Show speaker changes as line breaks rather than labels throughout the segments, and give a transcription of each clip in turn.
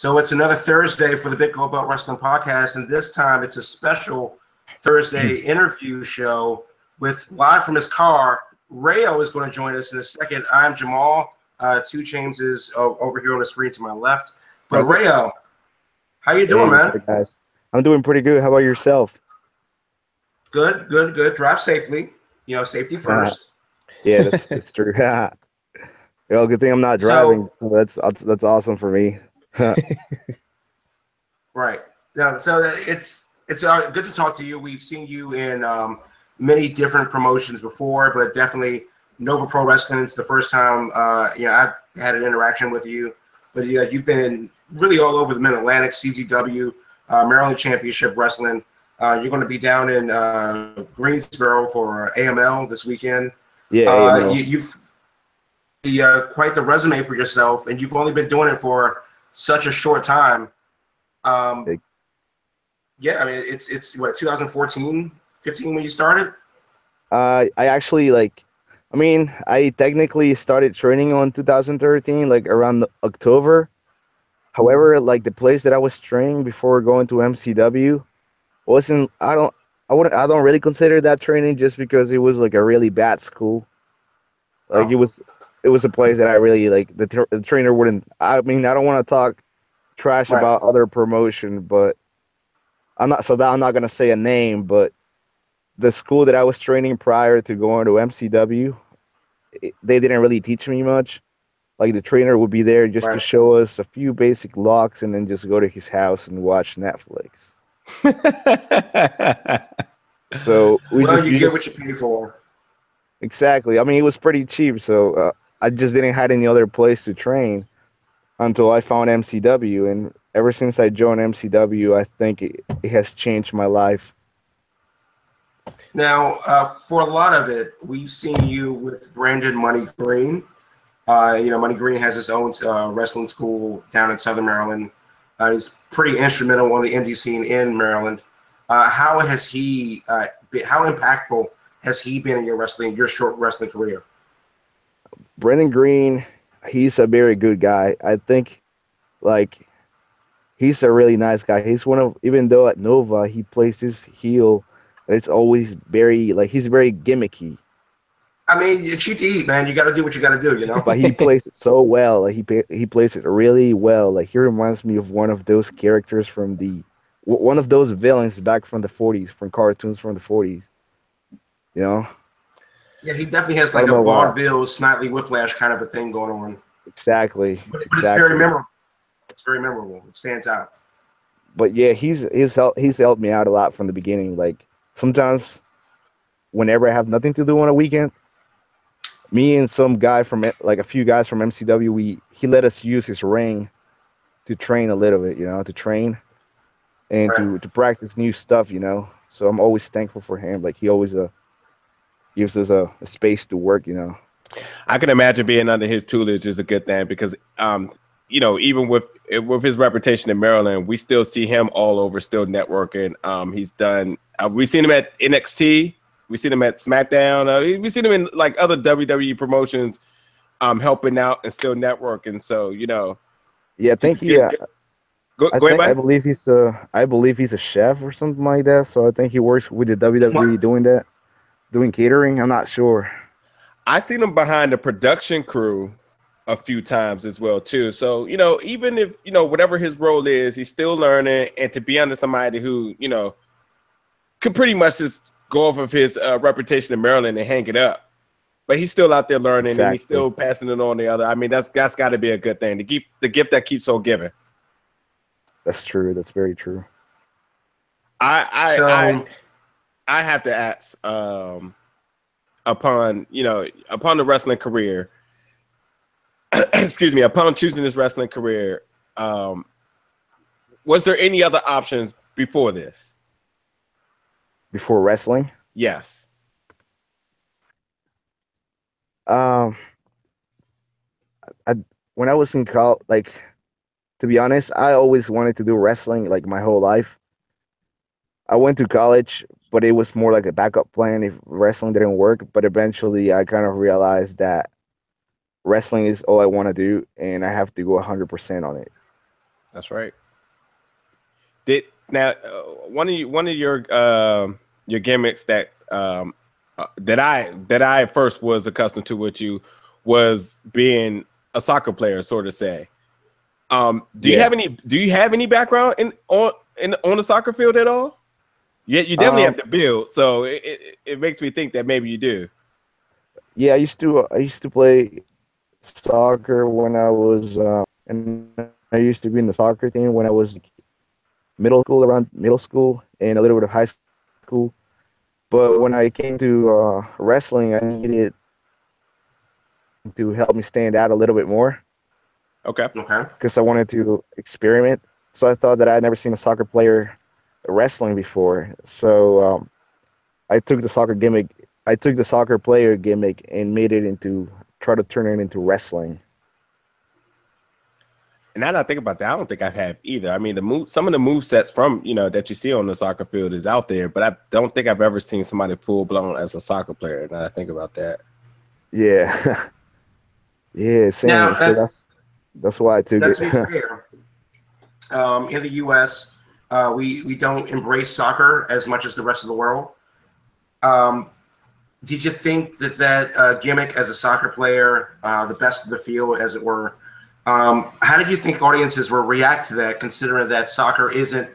So it's another Thursday for the Big Gold Belt Wrestling Podcast, and this time it's a special Thursday interview show with live from his car. Rayo is going to join us in a second. I'm Jamal. 2 Chains is over here on the screen to my left. But Rayo, how you doing, man?
Up, guys? I'm doing pretty good. How about yourself?
Good. Drive safely. You know, safety first.
Yeah, that's true. Well, good thing I'm not driving. That's awesome for me.
Right. Yeah. So it's good to talk to you. We've seen you in many different promotions before, but definitely Nova Pro Wrestling is the first time I've had an interaction with you. But you've been in really all over the Mid-Atlantic, CZW, Maryland Championship Wrestling. You're going to be down in Greensboro for AML this weekend.
Yeah,
you've quite the resume for yourself, and you've only been doing it for such a short time. Yeah, I mean, it's what, 2014, 15 when you started?
I actually I technically started training on 2013, like around October. However, like the place that I was training before going to MCW wasn't. I don't really consider that training just because it was like a really bad school. Like it was a place that I really like. The trainer wouldn't. I mean, I don't want to talk trash about other promotion, but I'm not gonna say a name, but the school that I was training prior to going to MCW, they didn't really teach me much. Like the trainer would be there just to show us a few basic locks and then just go to his house and watch Netflix. So
you get what you pay for.
Exactly. I mean, it was pretty cheap, so I just didn't have any other place to train until I found MCW, and ever since I joined MCW, I think it has changed my life.
Now, for a lot of it, we've seen you with Brandon Money Green. Money Green has his own wrestling school down in Southern Maryland. He's pretty instrumental on the indie scene in Maryland. How impactful has he been in your short wrestling career?
Brandon Green, he's a very good guy. I think, he's a really nice guy. He's even though at Nova he plays his heel, it's always he's very gimmicky.
I mean, you cheat to eat, man. You got to do what you got to do, you know.
But he plays it so well. Like he plays it really well. Like he reminds me of one of those characters from one of those villains back from the 40s, from cartoons from the 40s. You know.
Yeah, he definitely has like a vaudeville, Snidely Whiplash kind of a thing going on.
Exactly.
But it's very memorable. It's very memorable. It stands out.
But yeah, he's helped me out a lot from the beginning. Like sometimes, whenever I have nothing to do on a weekend, me and some guy from a few guys from MCW, he let us use his ring to train a little bit, to train and to practice new stuff, So I'm always thankful for him. Like he always gives us a space to work,
I can imagine being under his tutelage is a good thing because, even with his reputation in Maryland, we still see him all over, still networking. He's done. We've seen him at NXT. We've seen him at SmackDown. We've seen him in like other WWE promotions, helping out and still networking. So
Yeah, I think I believe he's a chef or something like that. So I think he works with the WWE doing catering. I'm not sure.
I seen him behind the production crew a few times as well too. So even if whatever his role is, he's still learning, and to be under somebody who could pretty much just go off of his reputation in Maryland and hang it up, but he's still out there learning. Exactly. And he's still passing it on to the other. I mean, that's got to be a good thing. The gift that keeps on giving.
That's true. That's very true.
I have to ask, upon the wrestling career, excuse me, upon choosing this wrestling career, was there any other options before this?
Before wrestling?
Yes.
When I was in college, to be honest, I always wanted to do wrestling like my whole life. I went to college, but it was more like a backup plan if wrestling didn't work. But eventually I kind of realized that wrestling is all I want to do, and I have to go 100% on it.
That's right. Did now one of your gimmicks that I first was accustomed to with you was being a soccer player, sort of say. Do you have any background on the soccer field at all? Yeah, you definitely have to build, so it makes me think that maybe you do.
Yeah, I used to play soccer when I was and I used to be in the soccer team when I was like, around middle school and a little bit of high school. But when I came to wrestling, I needed to help me stand out a little bit more
Okay.
Okay.
because I wanted to experiment. So I thought that I had never seen a soccer player wrestling before. So I took the soccer gimmick. I took the soccer player gimmick and made it into try to turn it into wrestling.
And now that I think about that, I don't think I have either. I mean, some of the move sets from that you see on the soccer field is out there, but I don't think I've ever seen somebody full blown as a soccer player. Now that I think about that.
Yeah, yeah,
Now,
same. So that's why I took
to
it.
be fair, in the U.S., we don't embrace soccer as much as the rest of the world. Did you think that gimmick as a soccer player, the best of the field, as it were, how did you think audiences will react to that, considering that soccer isn't,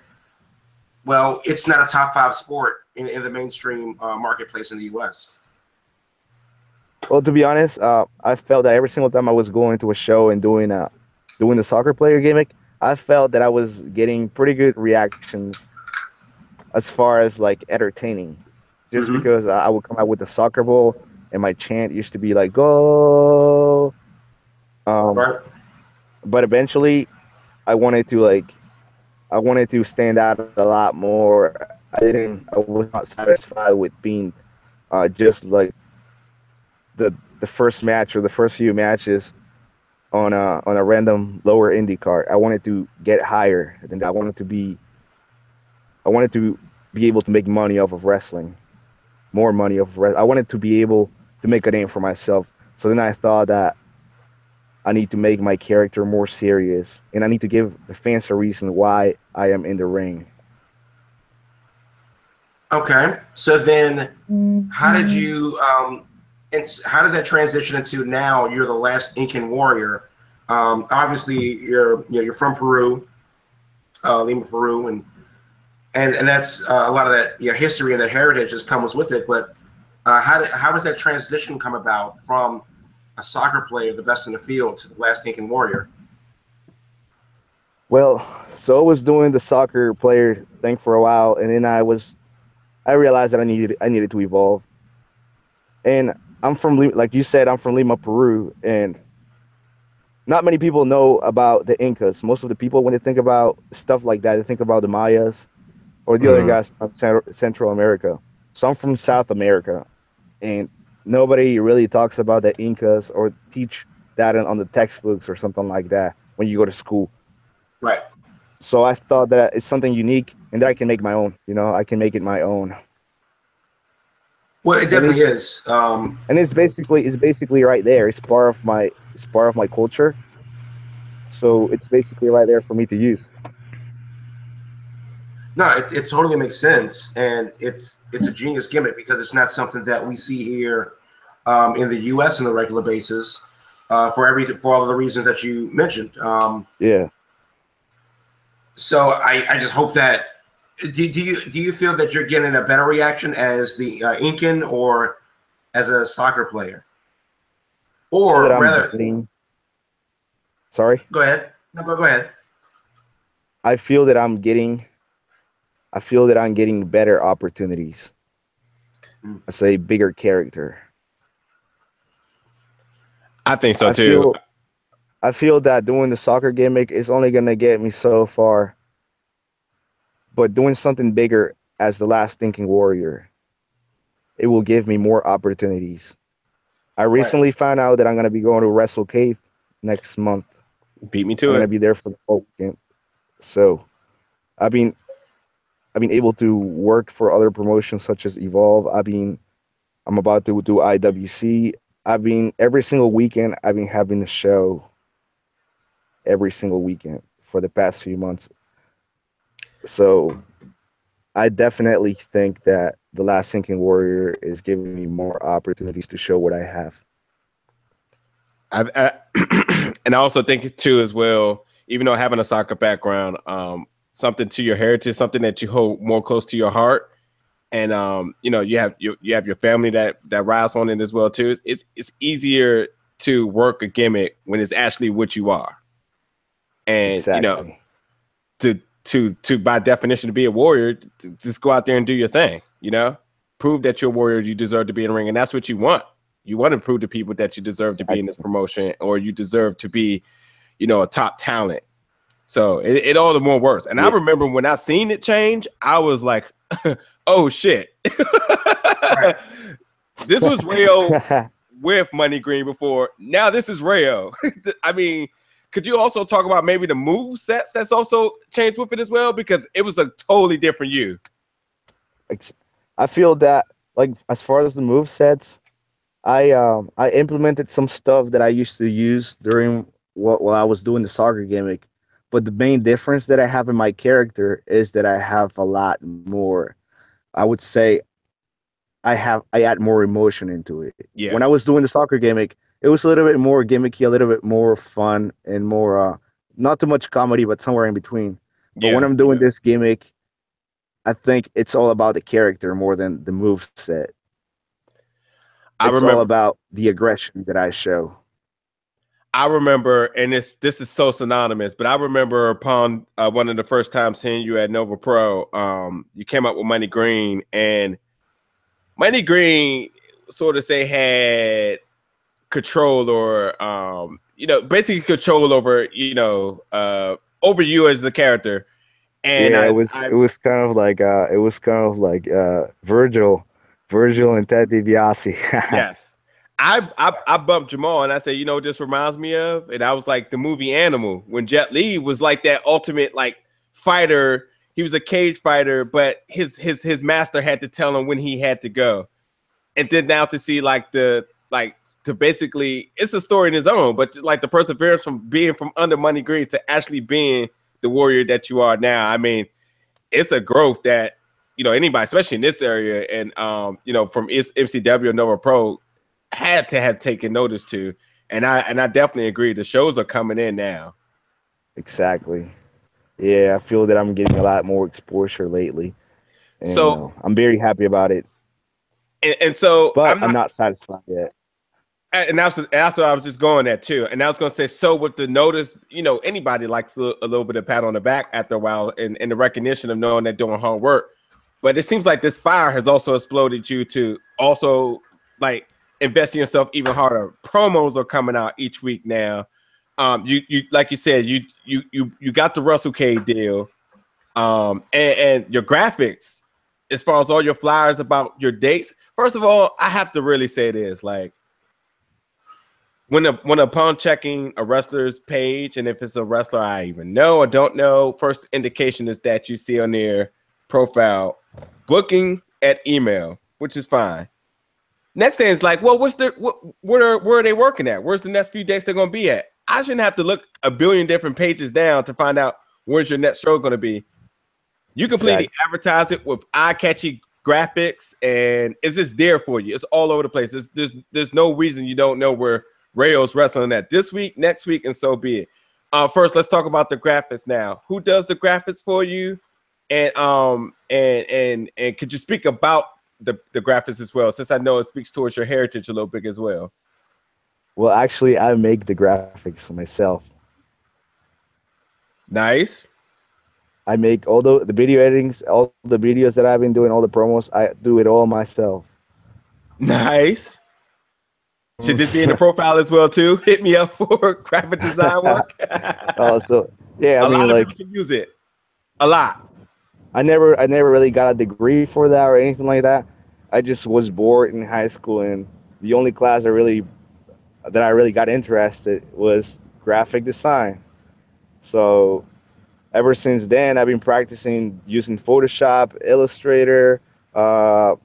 well, it's not a top 5 sport in the mainstream marketplace in the U.S.?
Well, to be honest, I felt that every single time I was going to a show and doing the soccer player gimmick, I felt that I was getting pretty good reactions as far as like entertaining, just
Mm-hmm.
because I would come out with the soccer ball and my chant used to be like "go." Um,
Right.
but eventually, I wanted to stand out a lot more. I was not satisfied with being just like the first match or the first few matches on a random lower indie card. I wanted to get higher than that. I wanted to be able to make money off of wrestling, more money off of wrestling. I wanted to be able to make a name for myself. So then I thought that I need to make my character more serious, and I need to give the fans a reason why I am in the ring.
Okay. So then, how did you and how did that transition into now you're the last Incan warrior? Obviously, you're from Peru, Lima, Peru, and that's a lot of that history and that heritage just comes with it. But how does that transition come about from a soccer player, the best in the field, to the last Incan warrior?
Well, so I was doing the soccer player thing for a while, and then I realized that I needed to evolve. And I'm from like you said, I'm from Lima, Peru, and not many people know about the Incas. Most of the people, when they think about stuff like that, they think about the Mayas or the other
Mm-hmm.
guys from Central America. So I'm from South America, and nobody really talks about the Incas or teach that on the textbooks or something like that when you go to school.
Right.
So I thought that it's something unique and that I can make my own. I can make it my own.
Well, it
And
definitely is.
it's basically right there. It's part of my culture. So it's basically right there for me to use.
No, it totally makes sense, and it's a genius gimmick because it's not something that we see here in the U.S. on a regular basis for all of the reasons that you mentioned.
Yeah.
So I just hope that do you feel that you're getting a better reaction as the Incan or as a soccer player,
So that
or
I'm
rather,
getting, sorry.
go ahead. No, go ahead.
I feel that I'm getting I feel that I'm getting better opportunities
Mm.
as a bigger character.
I think so
I
too.
feel I feel that doing the soccer gimmick is only gonna get me so far, but doing something bigger as the last thinking warrior, it will give me more opportunities. I
Right.
recently found out that I'm gonna be going to Wrestle Cave next month.
Beat me
I'm
to
gonna
it.
be there for the whole weekend. So I've been I've been able to work for other promotions such as Evolve. I'm about to do IWC. I've been every single weekend I've been having a show every single weekend for the past few months. So I definitely think that The Last Incan Warrior is giving me more opportunities to show what I have.
And I also think too as well, even though having a soccer background, something to your heritage, something that you hold more close to your heart, and you know, you have your family that rides on it as well too. It's easier to work a gimmick when it's actually what you are, and you know,
Exactly.
to by definition to be a warrior, to just go out there and do your thing. You know, prove that you're a warrior. You deserve to be in the ring, and that's what you want. You want to prove to people that you deserve to be in this promotion, or you deserve to be, you know, a top talent. So it all the more works. And I remember when I seen it change, I was like, oh shit. This was Rayo with Money Green before. Now this is Rayo. I mean, could you also talk about maybe the move sets that's also changed with it as well? Because it was a totally different you.
I feel that, like, as far as the move sets, I implemented some stuff that I used to use during while I was doing the soccer gimmick, but the main difference that I have in my character is that I have a lot more. I would say I add more emotion into it.
Yeah.
When I was doing the soccer gimmick, it was a little bit more gimmicky, a little bit more fun, and more not too much comedy, but somewhere in between. But when I'm doing this gimmick, I think it's all about the character more than the move set. It's all about the aggression that I show.
I remember, and this is so synonymous, but I remember upon one of the first times seeing you at Nova Pro, you came up with Money Green, and Money Green sort of say had control, or you know, basically control over, you know, over you as the character. And
yeah, it was kind of like Virgil and Ted DiBiase.
Yes. I bumped Jamal and I said, you know what this reminds me of? And I was like the movie Animal, when Jet Li was like that ultimate like fighter. He was a cage fighter, but his master had to tell him when he had to go. And then now to see like to basically, it's a story in his own, but like the perseverance from being from under Money Green to actually being the warrior that you are now. I mean, it's a growth that, you know, anybody, especially in this area, and you know, from MCW or Nova Pro, had to have taken notice to. And I definitely agree. The shows are coming in now.
Exactly. Yeah, I feel that I'm getting a lot more exposure lately, and
So
you know, I'm very happy about it.
And so
But I'm not satisfied yet.
And that's what I was just going at too. And I was going to say, so with the notice, you know, anybody likes a little bit of pat on the back after a while, and the recognition of knowing they're doing hard work. But it seems like this fire has also exploded you to also like invest in yourself even harder. Promos are coming out each week now. You like you said, you got the Russell K deal, and your graphics, as far as all your flyers about your dates. First of all, I have to really say this, like, when upon checking a wrestler's page, and if it's a wrestler I even know or don't know, first indication is that you see on their profile booking at email, which is fine. Next thing is like, well, where are they working at? Where's the next few dates they're going to be at? I shouldn't have to look a billion different pages down to find out where's your next show going to be. You completely advertise it with eye-catchy graphics, and it's just there for you. It's all over the place. There's no reason you don't know where Rayo's wrestling at this week, next week, and so be it. First, let's talk about the graphics now. Who does the graphics for you? And could you speak about the graphics as well, since I know it speaks towards your heritage a little bit as well?
Well, actually, I make the graphics myself.
Nice.
I make all the video editings, all the videos that I've been doing, all the promos. I do it all myself.
Nice. Should this be in the profile as well too? Hit me up for graphic design work.
So yeah, I mean,
lot of
like,
people can use it. A lot.
I never really got a degree for that or anything like that. I just was bored in high school, and the only class that I really got interested was graphic design. So ever since then, I've been practicing using Photoshop, Illustrator, like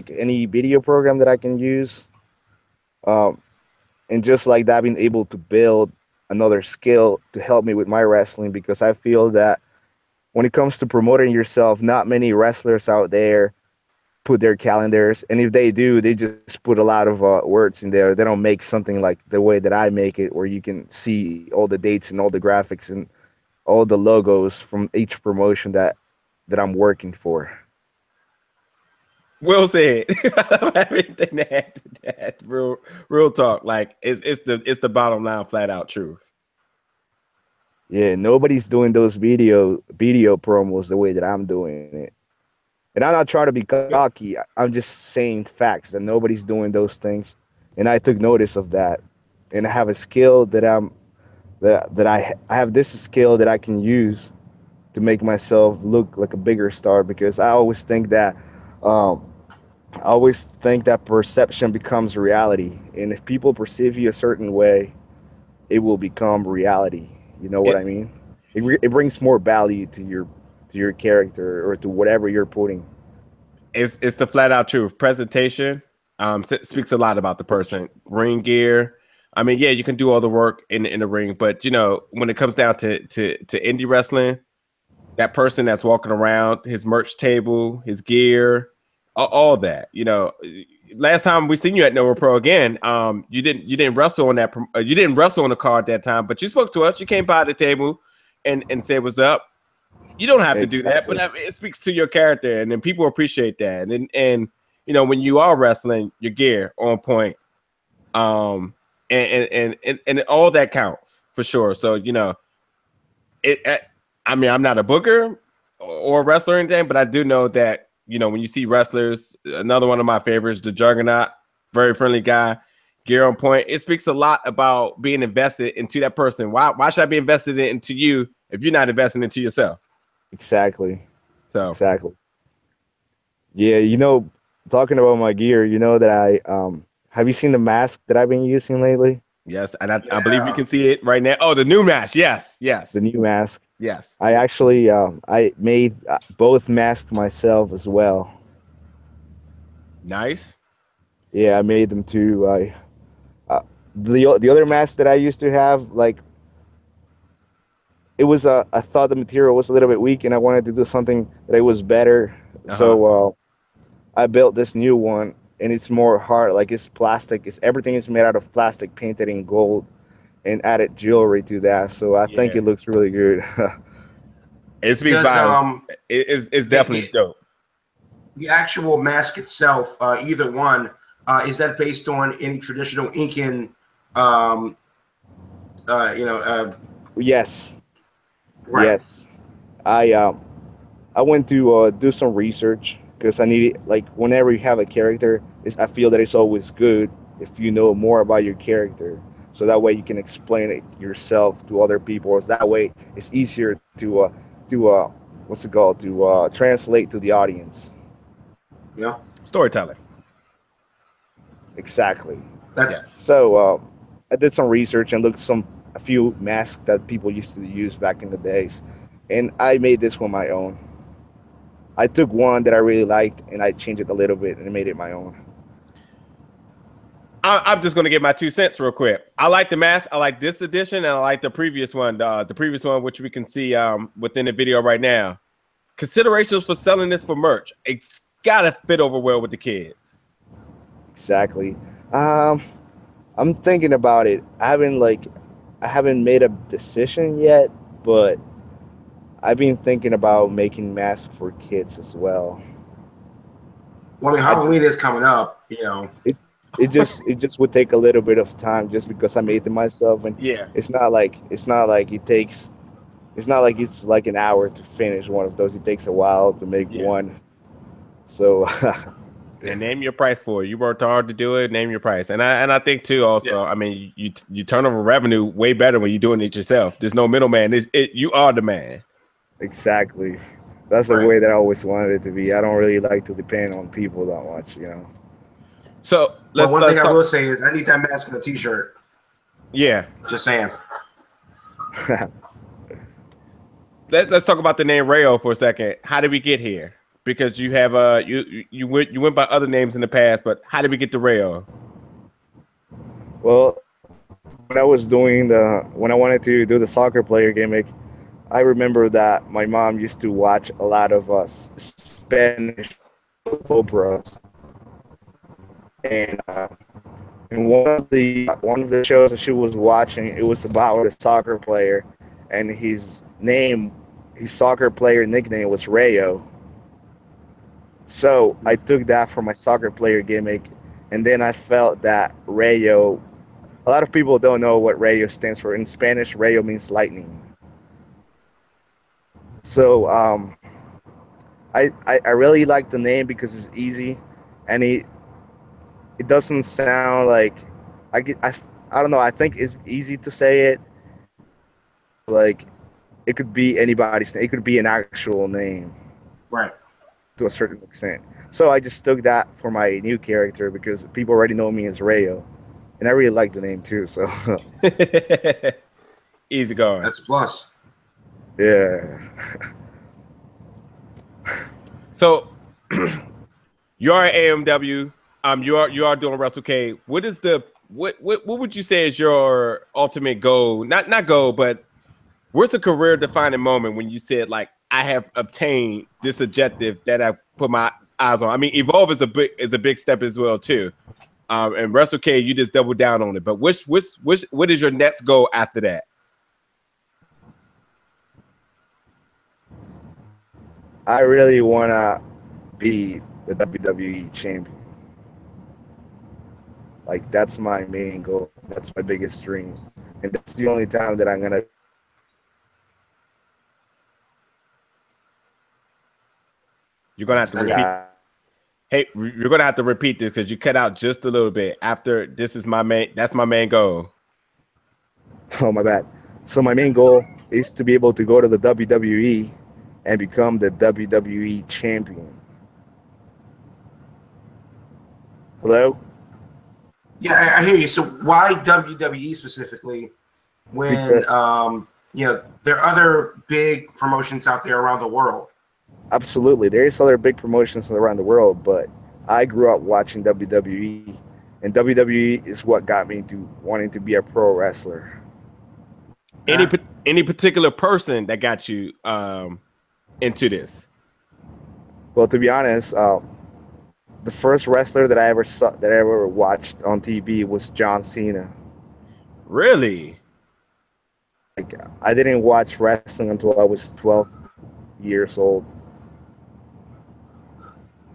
any video program that I can use. And just like that, I've been able to build another skill to help me with my wrestling, because I feel that when it comes to promoting yourself, not many wrestlers out there put their calendars, and if they do, they just put a lot of words in there. They don't make something like the way that I make it, where you can see all the dates and all the graphics and all the logos from each promotion that I'm working for.
Will said. I don't have anything to add to that. Real talk. Like it's the bottom line, flat out truth.
Yeah, nobody's doing those video promos the way that I'm doing it. And I'm not trying to be cocky. I'm just saying facts that nobody's doing those things. And I took notice of that. And I have a skill I have this skill that I can use to make myself look like a bigger star, because um, I always think that perception becomes reality. And if people perceive you a certain way, it will become reality. You know what I
It,
mean? It brings more value to your character or to whatever you're putting.
it's the flat out truth. Presentation speaks a lot about the person. Ring gear. I mean, yeah, you can do all the work in the ring, but you know, when it comes down to indie wrestling, that person that's walking around, his merch table, his gear, all that. You know, last time we seen you at Nova Pro again, you didn't wrestle on that, you didn't wrestle on the card that time, but you spoke to us. You came by the table and said what's up. You don't have to do that, but
Exactly.
I mean, it speaks to your character, and then people appreciate that. And you know, when you are wrestling, your gear on point, um, and all that counts for sure. So you know, I mean, I'm not a booker or a wrestler or anything, but I do know that, you know, when you see wrestlers, another one of my favorites, the Juggernaut, very friendly guy, gear on point. It speaks a lot about being invested into that person. Why should I be invested into you if you're not investing into yourself?
Exactly.
So
Exactly. Yeah, talking about my gear, you know that I have you seen the mask that I've been using lately?
yes, and I believe you
Yeah.
can see it right now. Oh, the new match. Yes,
The
yes,
new mask.
yes.
I actually I made both masks myself as well.
Nice.
Yeah, I made them too. The other mask that I used to have, like, it was I thought the material was a little bit weak, and I wanted to do something that it was better.
Uh-huh.
So I built this new one, and it's more hard. Like, it's plastic. It's everything is made out of plastic, painted in gold, and added jewelry to that. So I think
Yeah.
it looks really good.
It speaks
Does
volumes. It's
the,
definitely dope.
the actual mask itself, either one, is that based on any traditional Incan, um, you know,
Yes,
right?
yes. I I went to do some research because I needed, like, whenever you have a character, I feel that it's always good if you know more about your character, so that way you can explain it yourself to other people. Or that way it's easier to what's it called, to translate to the audience.
Yeah,
Storytelling.
Exactly.
that's
Yes.
So I did some research and looked a few masks that people used to use back in the days, and I made this one my own. I took one that I really liked and I changed it a little bit and made it my own.
I'm just gonna get my 2 cents real quick. I like the mask. I like this edition, and I like the previous one. The previous one, which we can see within the video right now. Considerations for selling this for merch. It's gotta fit over well with the kids.
Exactly. Um, I'm thinking about it. I haven't made a decision yet, but I've been thinking about making masks for kids as well.
well. I mean,
I
Halloween
just
is coming up. You know,
it just would take a little bit of time just because I made them myself, and
Yeah,
it's not like it's not like it's like an hour to finish one of those. It takes a while to make
yeah.
one. So
And name your price for it. You worked hard to do it. Name your price, and I think too.
yeah,
Also, I mean, you turn over revenue way better when you're doing it yourself. There's no middleman. You are the man.
exactly. That's the
right.
way that I always wanted it to be. I don't really like to depend on people that much, you know.
So
Well, one thing
let's
I
talk.
will say is I need that mask on a T-shirt.
Yeah,
Just saying.
let's talk about the name Rayo for a second. How did we get here? Because you have you went by other names in the past, but how did we get to Rayo?
Well, when I was doing when I wanted to do the soccer player gimmick, I remember that my mom used to watch a lot of Spanish operas, and in one of the shows that she was watching, it was about a soccer player, and his soccer player nickname was Rayo. So I took that for my soccer player gimmick, and then I felt that Rayo. A lot of people don't know what Rayo stands for. In Spanish, Rayo means lightning. So I really like the name because it's easy, and it doesn't sound like I get I don't know. I think it's easy to say it. Like it could be anybody's name. It could be an actual name
Right.
to a certain extent. So I just took that for my new character because people already know me as Rayo, and I really like the name too. So
Easy going.
That's a plus.
yeah.
So you are at AMW. You are doing Wrestle K. What is what would you say is your ultimate goal? Not goal, but where's the career defining moment when you said like I have obtained this objective that I put my eyes on? I mean, Evolve is a big step as well too. And Wrestle K, you just double down on it. But what is your next goal after that?
I really wanna be the WWE champion. Like that's my main goal. That's my biggest dream, and that's the only time that I'm gonna.
You're gonna have to repeat. Hey, you're gonna have to repeat this because you cut out just a little bit. After this is my main. That's my main goal.
Oh my bad. So my main goal is to be able to go to the WWE and become the WWE champion. Hello?
Yeah, I hear you. So why WWE specifically when there are other big promotions out there around the world?
Absolutely. There's other big promotions around the world, but I grew up watching WWE, and WWE is what got me to wanting to be a pro wrestler.
Any particular person that got you into this?
Well, to be honest, the first wrestler that I ever watched on TV was John Cena.
Really?
Like I didn't watch wrestling until I was 12 years old.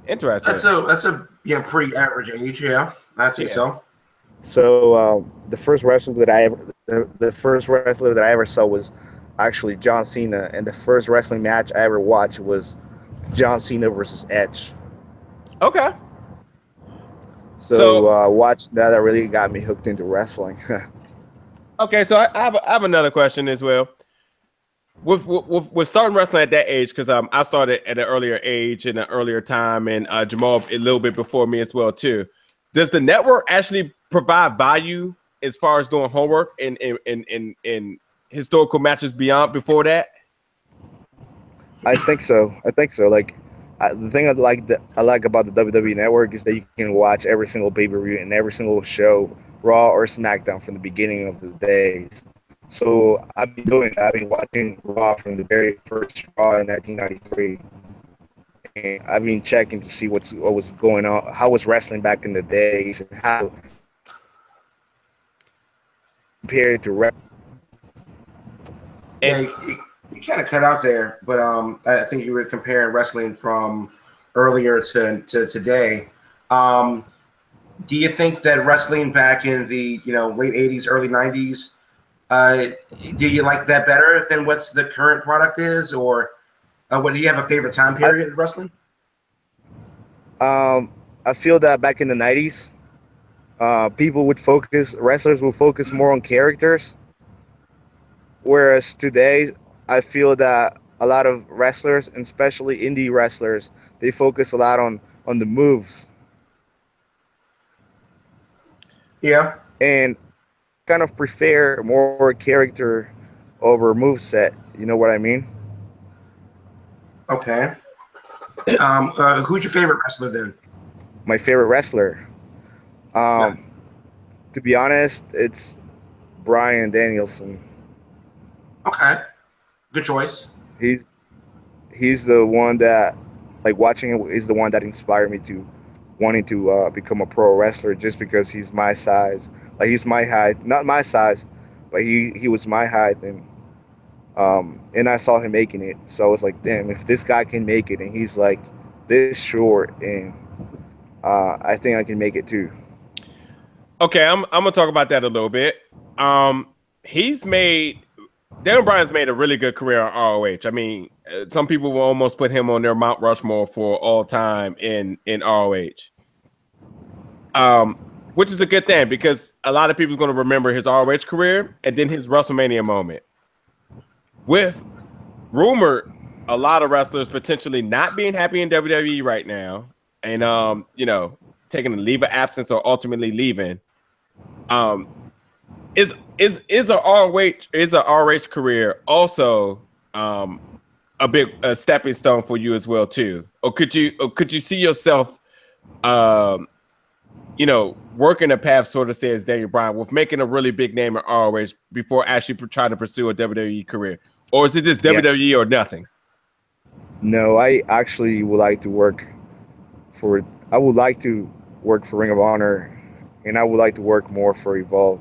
Interesting.
That's a pretty average age. Yeah, I'd say so.
So the first wrestler that I ever saw was actually John Cena, and the first wrestling match I ever watched was John Cena versus Edge.
Okay.
So watch that really got me hooked into wrestling.
Okay, so I have another question as well. With starting wrestling at that age, because I started at an earlier age in an earlier time, and Jamal a little bit before me as well too. Does the network actually provide value as far as doing homework in historical matches before that?
I think so. Like the thing I like about the WWE Network is that you can watch every single pay-per-view and every single show, Raw or SmackDown, from the beginning of the days. So I've been doing that. I've been watching Raw from the very first Raw in 1993. And I've been checking to see what was going on, how was wrestling back in the days, and how compared to wrestling.
Yeah, you kind of cut out there, but I think you were comparing wrestling from earlier to today. Do you think that wrestling back in the late 80s, early 90s, do you like that better than what's the current product is, or what do you have a favorite time period in wrestling?
I feel that back in the 90s, wrestlers will focus more on characters, whereas today, I feel that a lot of wrestlers, and especially indie wrestlers, they focus a lot on the moves.
Yeah.
And kind of prefer more character over move set. You know what I mean?
Okay. Who's your favorite wrestler then?
My favorite wrestler. To be honest, Brian Danielson.
Okay, good choice.
He's he's the one that, like, watching him is the one that inspired me to wanting to become a pro wrestler, just because he's my size. Like, he's my height, not my size, but he was my height, and I saw him making it. So I was like, damn, if this guy can make it and he's like this short, and I think I can make it too.
Okay, I'm gonna talk about that a little bit. He's made Daniel Bryan's made a really good career on ROH. I mean, some people will almost put him on their Mount Rushmore for all time in ROH. Which is a good thing, because a lot of people are going to remember his ROH career and then his WrestleMania moment. With rumored a lot of wrestlers potentially not being happy in WWE right now, and you know, taking a leave of absence or ultimately leaving. Is a ROH career also a stepping stone for you as well too? Or could you see yourself you know, working a path, sort of says Daniel Bryan, with making a really big name in ROH before actually trying to pursue a WWE career? Or is it just WWE or nothing?
No, I actually would like to work for. I would like to work for Ring of Honor, and I would like to work more for Evolve.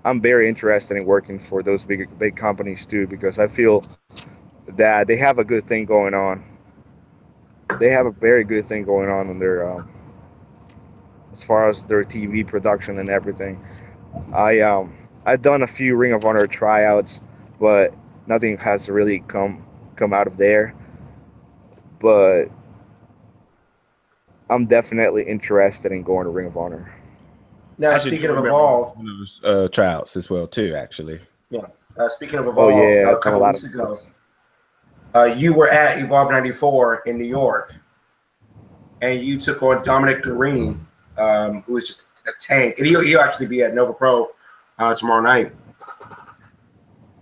I'm very interested in working for those big companies too, because I feel that they have a good thing going on. They have a very good thing going on in their as far as their TV production and everything. I've done a few Ring of Honor tryouts, but nothing has really come out of there. But I'm definitely interested in going to Ring of Honor.
Now, speaking of Evolve,
tryouts as well too, actually.
Yeah. Speaking of Evolve, a couple of weeks ago, you were at Evolve '94 in New York, and you took on Dominic Guarini, who is just a tank, and he'll actually be at Nova Pro tomorrow night.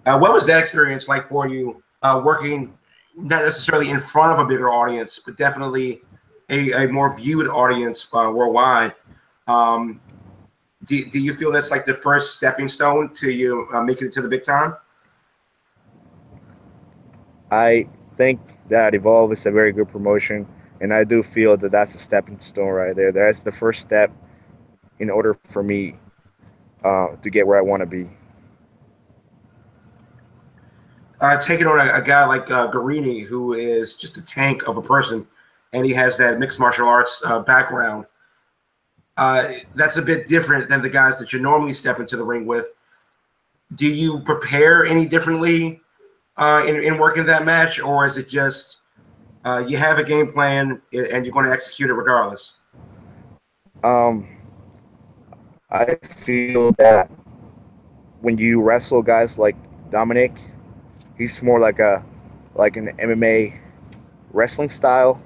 What was that experience like for you, working not necessarily in front of a bigger audience, but definitely a more viewed audience worldwide? Do you feel that's like the first stepping stone to you making it to the big time?
I think that Evolve is a very good promotion, and I do feel that that's a stepping stone right there. That's the first step in order for me to get where I want to be.
Taking on a guy like Guarini, who is just a tank of a person, and he has that mixed martial arts background. That's a bit different than the guys that you normally step into the ring with. Do you prepare any differently in working that match, or is it just you have a game plan and you're going to execute it regardless?
I feel that when you wrestle guys like Dominic, he's more like an MMA wrestling style,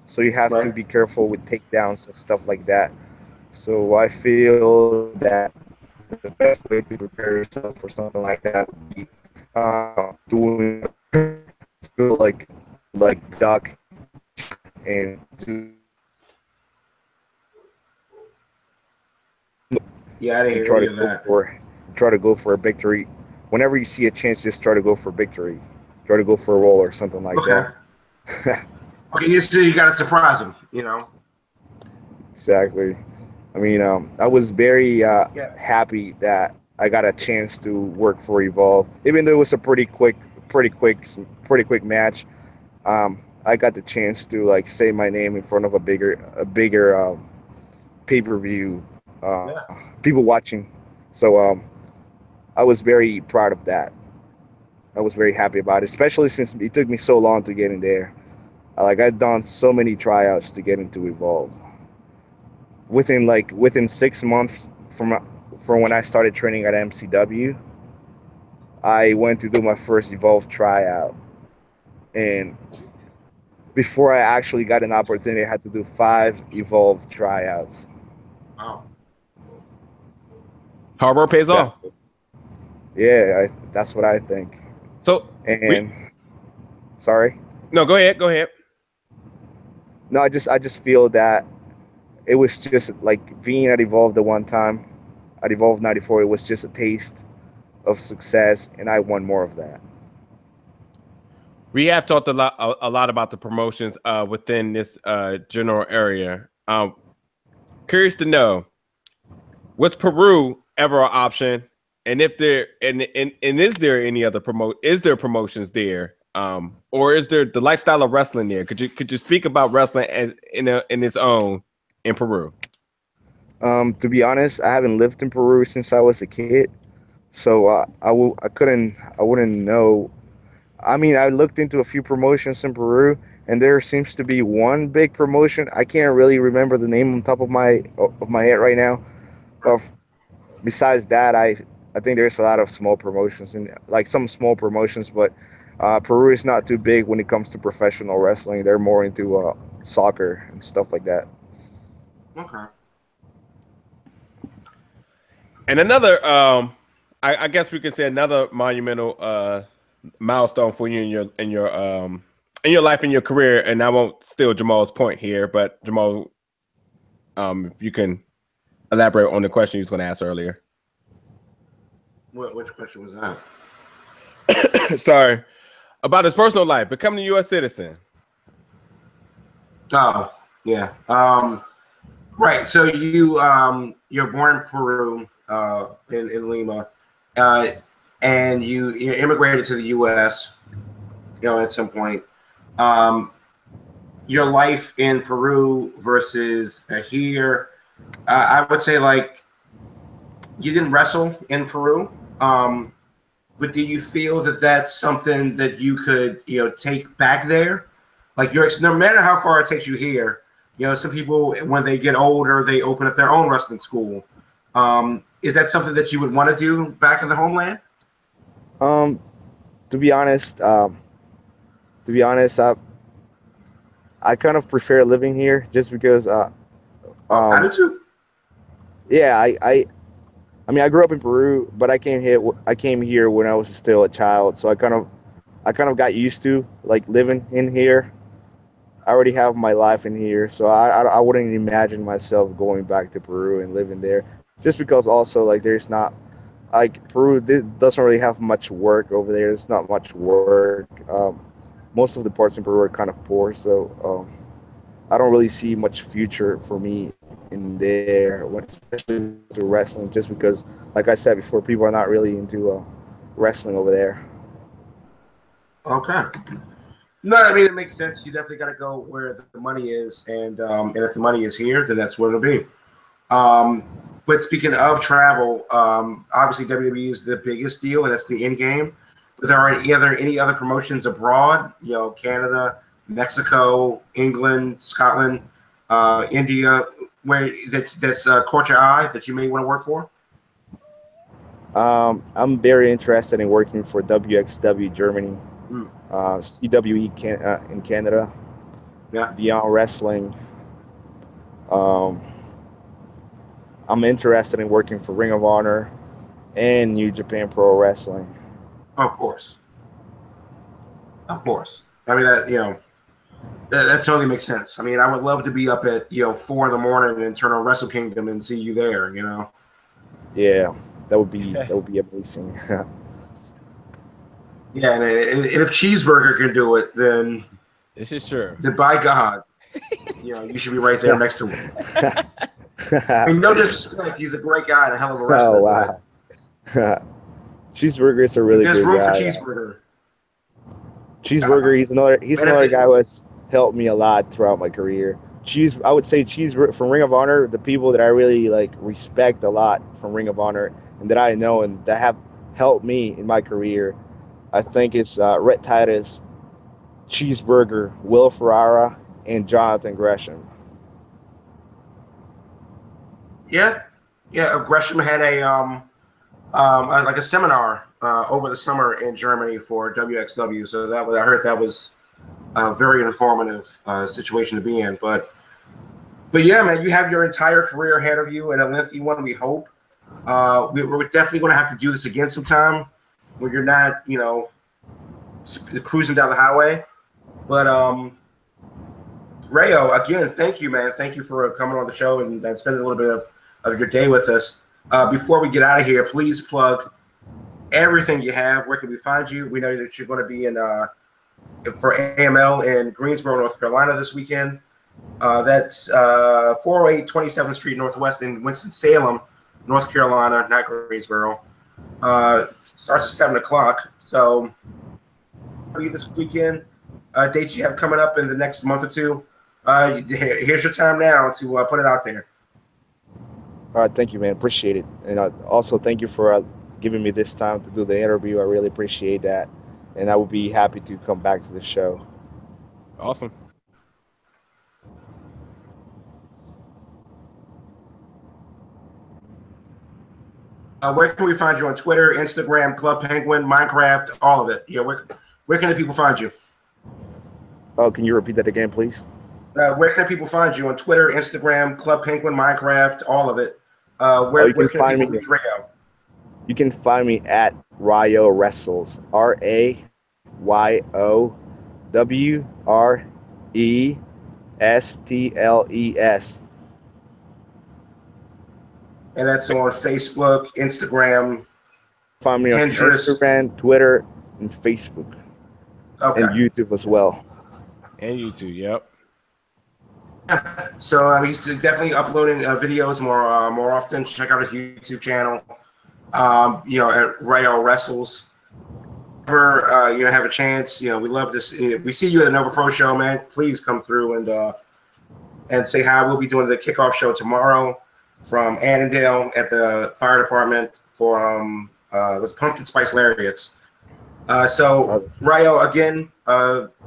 so you have to be careful with takedowns and stuff like that. So I feel that the best way to prepare yourself for something like that would be doing feel like duck and
I didn't hear any of that.
Try to go for a victory. Whenever you see a chance, just try to go for victory. Try to go for a roll or something like that.
Okay, so you got to surprise him, you know.
Exactly. I mean, I was very happy that I got a chance to work for Evolve, even though it was a pretty quick match. I got the chance to like say my name in front of a bigger pay-per-view, people watching. So I was very proud of that. I was very happy about it, especially since it took me so long to get in there. I'd done so many tryouts to get into Evolve. Within 6 months from when I started training at MCW, I went to do my first Evolve tryout, and before I actually got an opportunity, I had to do 5 Evolve tryouts.
Wow.
Hard work pays off.
Yeah, that's what I think.
So,
sorry.
No, go ahead.
No, I just feel that it was just like being at Evolve the one time. at Evolve 94, it was just a taste of success, and I want more of that.
We have talked a lot about the promotions within this general area. Curious to know, was Peru ever an option? And if there and is there any other promotions there? Or is there the lifestyle of wrestling there? Could you speak about wrestling as in its own in Peru?
To be honest, I haven't lived in Peru since I was a kid, so I wouldn't know. I mean, I looked into a few promotions in Peru, and there seems to be one big promotion. I can't really remember the name on top of my head right now. But besides that, I think there's a lot of small promotions and like some small promotions, but Peru is not too big when it comes to professional wrestling. They're more into soccer and stuff like that.
Okay.
And another, I guess we could say another monumental milestone for you in your life and your career. And I won't steal Jamal's point here, but Jamal, if you can elaborate on the question you was going to ask earlier.
Which question was that?
Sorry, about his personal life, becoming a U.S. citizen.
Oh, yeah. Right. So you're born in Peru, in Lima, and you immigrated to the U.S. At some point. Your life in Peru versus here, I would say like you didn't wrestle in Peru, but do you feel that that's something that you could take back there? Like no matter how far it takes you here, some people when they get older they open up their own wrestling school. Is that something that you would want to do back in the homeland?
To be honest, I kind of prefer living here just because.
I do too.
Yeah, I mean, I grew up in Peru, but I came here when I was still a child, so I kind of got used to like living in here. I already have my life in here, so I wouldn't imagine myself going back to Peru and living there. Just because also like there's not like Peru doesn't really have much work over there. There's not much work. Most of the parts in Peru are kind of poor, so I don't really see much future for me in there, especially to wrestling. Just because, like I said before, people are not really into wrestling over there.
Okay. No, I mean it makes sense. You definitely got to go where the money is, and if the money is here, then that's where it'll be. But speaking of travel, obviously WWE is the biggest deal, and that's the end game. But there are any other promotions abroad? Canada, Mexico, England, Scotland, India, where that's caught your eye that you may want to work for?
I'm very interested in working for WXW Germany, CWE in Canada, Beyond Wrestling. I'm interested in working for Ring of Honor and New Japan Pro Wrestling.
Of course. I mean, that totally makes sense. I mean, I would love to be up at 4 a.m. and turn on Wrestle Kingdom and see you there.
Yeah, that would be amazing.
Yeah, and if Cheeseburger can do it, then
this is true.
Then by God, you should be right there next to him. I mean, no disrespect, he's a great guy and a hell of a wrestler.
Oh wow. Cheeseburger is a really good guy.
There's room for Cheeseburger.
Cheeseburger, he's another guy who has helped me a lot throughout my career. I would say Cheeseburger from Ring of Honor, the people that I really like respect a lot from Ring of Honor and that I know and that have helped me in my career, I think it's Rhett Titus, Cheeseburger, Will Ferrara, and Jonathan Gresham.
Yeah. Gresham had a like a seminar over the summer in Germany for WXW. So I heard that was a very informative situation to be in. But yeah, man, you have your entire career ahead of you and a lengthy one. We hope we're definitely going to have to do this again sometime when you're not, cruising down the highway. But Rayo, again, thank you, man. Thank you for coming on the show and spending a little bit of your day with us. Before we get out of here, please plug everything you have. Where can we find you? We know that you're going to be in for AML in Greensboro, North Carolina this weekend. That's 408 27th Street Northwest in Winston-Salem, North Carolina, not Greensboro. Starts at 7 o'clock. So this weekend, dates you have coming up in the next month or two. Here's your time now to put it out there.
All right, thank you, man. Appreciate it. And also thank you for giving me this time to do the interview. I really appreciate that. And I would be happy to come back to the show.
Awesome.
Where can we find you on Twitter, Instagram, Club Penguin, Minecraft, all of it? Yeah, where can the people find you?
Oh, can you repeat that again, please?
Where can people find you on Twitter, Instagram, Club Penguin, Minecraft, all of it? Where can people reach Rayo?
You can find me at Rayo Wrestles. RAYOWRESTLES.
And that's on Facebook, Instagram,
Find me on
Pinterest,
Instagram, Twitter, and Facebook.
Okay.
And YouTube as well.
And YouTube, yep.
So he's definitely uploading videos more often. Check out his YouTube channel. At Rayo Wrestles. Ever have a chance, we love this. We see you at the Nova Pro show, man. Please come through and say hi. We'll be doing the kickoff show tomorrow from Annandale at the fire department for with Pumpkin Spice Lariats. So Rayo, again,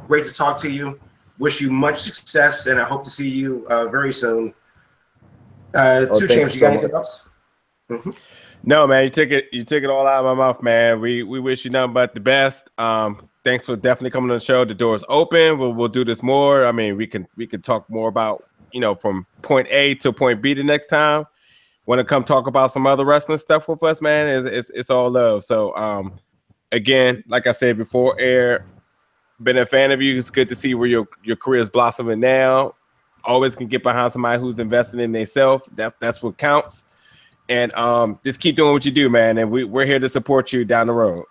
great to talk to you. Wish you much success, and I hope to see you very soon. 2 Chains, you got anything else? Mm-hmm.
No, man, you took it all out of my mouth, man. We wish you nothing but the best. Thanks for definitely coming on the show. The door's open. We'll do this more. I mean, we can talk more about, from point A to point B the next time. Want to come talk about some other wrestling stuff with us, man? It's all love. So again, like I said before air, been a fan of you. It's good to see where your career is blossoming now. Always can get behind somebody who's investing in themselves. That's what counts. And just keep doing what you do, man. And we're here to support you down the road.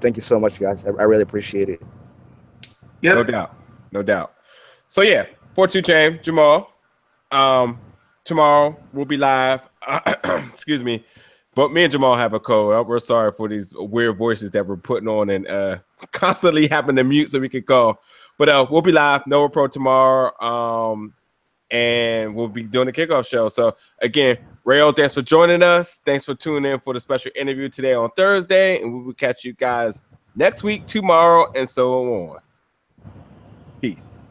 Thank you so much, guys. I really appreciate it.
Yep.
No doubt. So yeah, 4-2 Chain, Jamal. Tomorrow we'll be live. Excuse me. But me and Jamal have a code. We're sorry for these weird voices that we're putting on and constantly having to mute so we can call. But we'll be live, Nova Pro tomorrow. And we'll be doing the kickoff show. So again, Rayo, thanks for joining us. Thanks for tuning in for the special interview today on Thursday. And we will catch you guys next week, tomorrow, and so on. Peace.